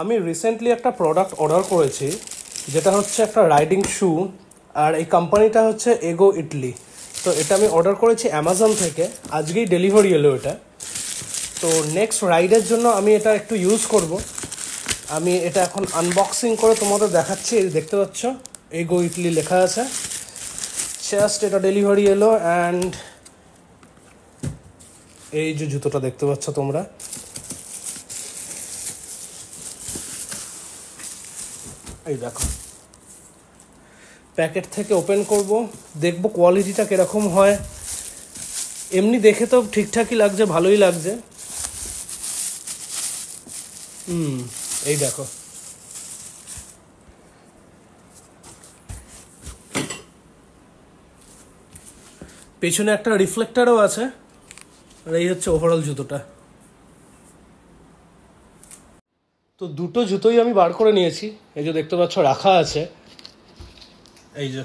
আমি রিসেন্টলি একটা product order করেছি, যেটা হচ্ছে একটা রাইডিং শু, আর এই কোম্পানিটা হচ্ছে এগো ইটালি। তো এটা আমি অর্ডার করেছি অ্যামাজন থেকে, আজকেই ডেলিভারি এলো এটা। তো নেক্সট রাইডের জন্য আমি এটা একটু ইউজ করব। আমি এটা এখন আনবক্সিং করে তোমাদের দেখাচ্ছি। দেখতে পাচ্ছ এগো ইটালি লেখা আছে। জাস্ট এটা ডেলিভারি এলো, অ্যান্ড এই যে জুতোটা দেখতে পাচ্ছ তোমরা, এই দেখো। প্যাকেট থেকে ওপেন করব, দেখব কোয়ালিটিটা কীরকম হয়। এমনি দেখে তো ঠিকঠাকই লাগছে, ভালোই লাগছে। এই দেখো, পেছনে একটা রিফ্লেক্টারও আছে। আর এই হচ্ছে ওভারঅল জুতোটা। তো দুটো জুতোই আমি বার করে নিয়েছি, এই যে দেখতে পাচ্ছ রাখা আছে, এই যে।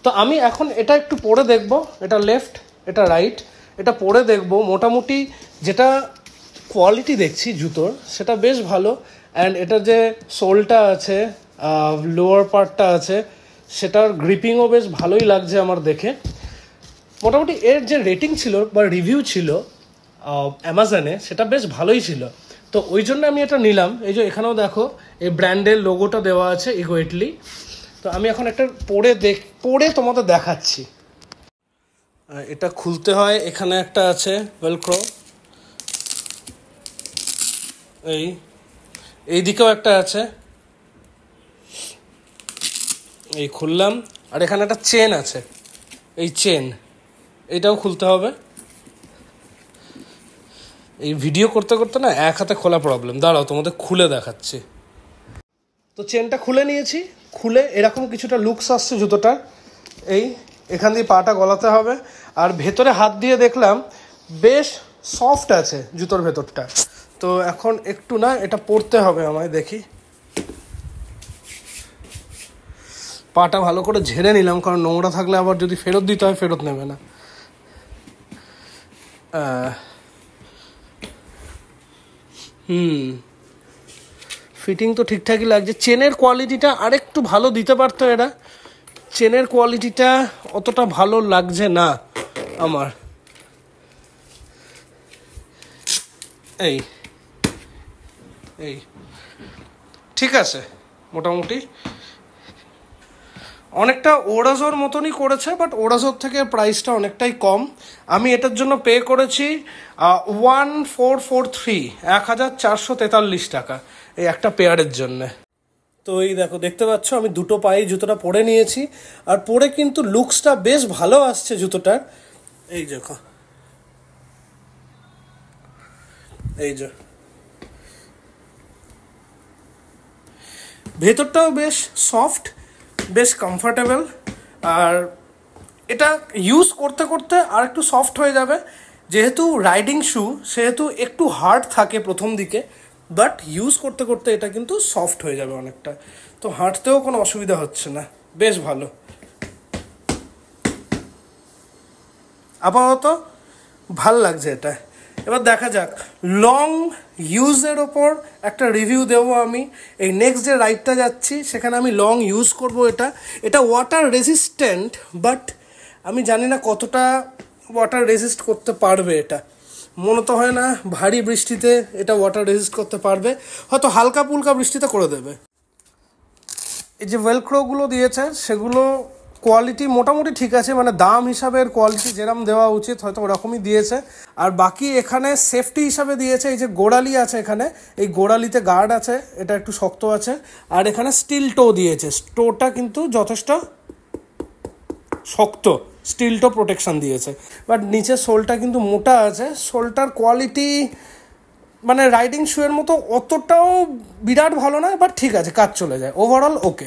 তো আমি এখন এটা একটু পরে দেখব, এটা লেফট এটা রাইট, এটা পরে দেখব। মোটামুটি যেটা কোয়ালিটি দেখছি জুতোর, সেটা বেশ ভালো। অ্যান্ড এটার যে সোলটা আছে, লোয়ার পার্টটা আছে, সেটার গ্রিপিংও বেশ ভালোই লাগছে আমার দেখে। মোটামুটি এর যে রেটিং ছিল বা রিভিউ ছিল অ্যামাজনে, সেটা বেশ ভালোই ছিল। তো ওই জন্য আমি এটা নিলাম। এই যে এখানেও দেখো এই ব্র্যান্ডের লোগোটা দেওয়া আছে, এগো ইটালি। তো আমি এখন একটা পরে তোমাদের দেখাচ্ছি। এটা খুলতে হয়, এখানে একটা আছে ভেলক্রো, এই দিকেও একটা আছে, এই খুললাম। আর এখানে একটা চেন আছে, এই চেন, এইটাও খুলতে হবে। এই ভিডিও করতে করতে না এক হাতে খোলা প্রবলেম, দাঁড়াও তোমাদের খুলে দেখাচ্ছি। তো চেনটা খুলে নিয়েছি, খুলে এরকম কিছুটা লুকস আসছে জুতোটা। এখান দিয়ে পাটা গলাতে হবে। আর ভেতরে হাত দিয়ে দেখলাম বেশ সফট আছে জুতোর ভেতরটা। তো এখন একটু না এটা পরতে হবে আমায়, দেখি। পাটা ভালো করে ঝেড়ে নিলাম, কারণ নোংরা থাকলে আবার যদি ফেরত দিতে হয় ফেরত নেবে না। ফিটিং তো ঠিকঠাকই লাগছে। চেনের কোয়ালিটিটা আরেকটু ভালো দিতে পারতো এরা। চেনের কোয়ালিটিটা অতটা ভালো লাগছে না আমার। এই ঠিক আছে, মোটামুটি অনেকটা ওরাজোর মতনই করেছে, বাট ওরাজোর থেকে প্রাইসটা অনেকটাই কম। আমি এটার জন্য পে করেছি 1443, 1443 টাকা এই একটা পেয়ারের জন্য। তো এই দেখো, দেখতে পাচ্ছ আমি দুটো পায়ে জুতোটা পরে নিয়েছি। আর পরে কিন্তু লুকসটা বেশ ভালো আসছে জুতোটার। এই দেখো, এই যে ভেতরটাও বেশ সফট, বেশ কমফর্টেবল। আর এটা ইউজ করতে করতে আর একটু সফট হয়ে যাবে। যেহেতু রাইডিং শু, সেহেতু একটু হার্ড থাকে প্রথম দিকে, বাট ইউজ করতে করতে এটা কিন্তু সফট হয়ে যাবে অনেকটা। তো হাঁটতেও কোনো অসুবিধা হচ্ছে না, বেশ ভালো। আপাতত ভাল লাগছে এটা। এবার দেখা যাক, লং ইউজের ওপর একটা রিভিউ দেবো আমি। এই নেক্সট যে রাইডটা যাচ্ছি, সেখানে আমি লং ইউজ করব এটা ওয়াটার রেজিস্ট্যান্ট, বাট আমি জানি না কতটা ওয়াটার রেজিস্ট করতে পারবে এটা। মনে তো হয় না ভারী বৃষ্টিতে এটা ওয়াটার রেজিস্ট করতে পারবে, হয়তো হালকা পুলকা বৃষ্টিতে করে দেবে। এই যে ভেলক্রোগুলো দিয়েছে, সেগুলো কোয়ালিটি মোটামুটি ঠিক আছে, মানে দাম হিসাবে কোয়ালিটি যেরকম দেওয়া উচিত হয়তো ওরকমই দিয়েছে। আর বাকি এখানে সেফটি হিসাবে দিয়েছে, এই যে গোড়ালি আছে এখানে, এই গোড়ালিতে গার্ড আছে, এটা একটু শক্ত আছে। আর এখানে স্টিল টো দিয়েছে, টোটা কিন্তু যথেষ্ট শক্ত, স্টিল টো প্রোটেকশন দিয়েছে। বাট নিচের সোলটা কিন্তু মোটা আছে। সোলটার কোয়ালিটি মানে রাইডিং শুয়ের মতো অতটাও বিরাট ভালো নয়, বাট ঠিক আছে, কাজ চলে যায়, ওভারঅল ওকে।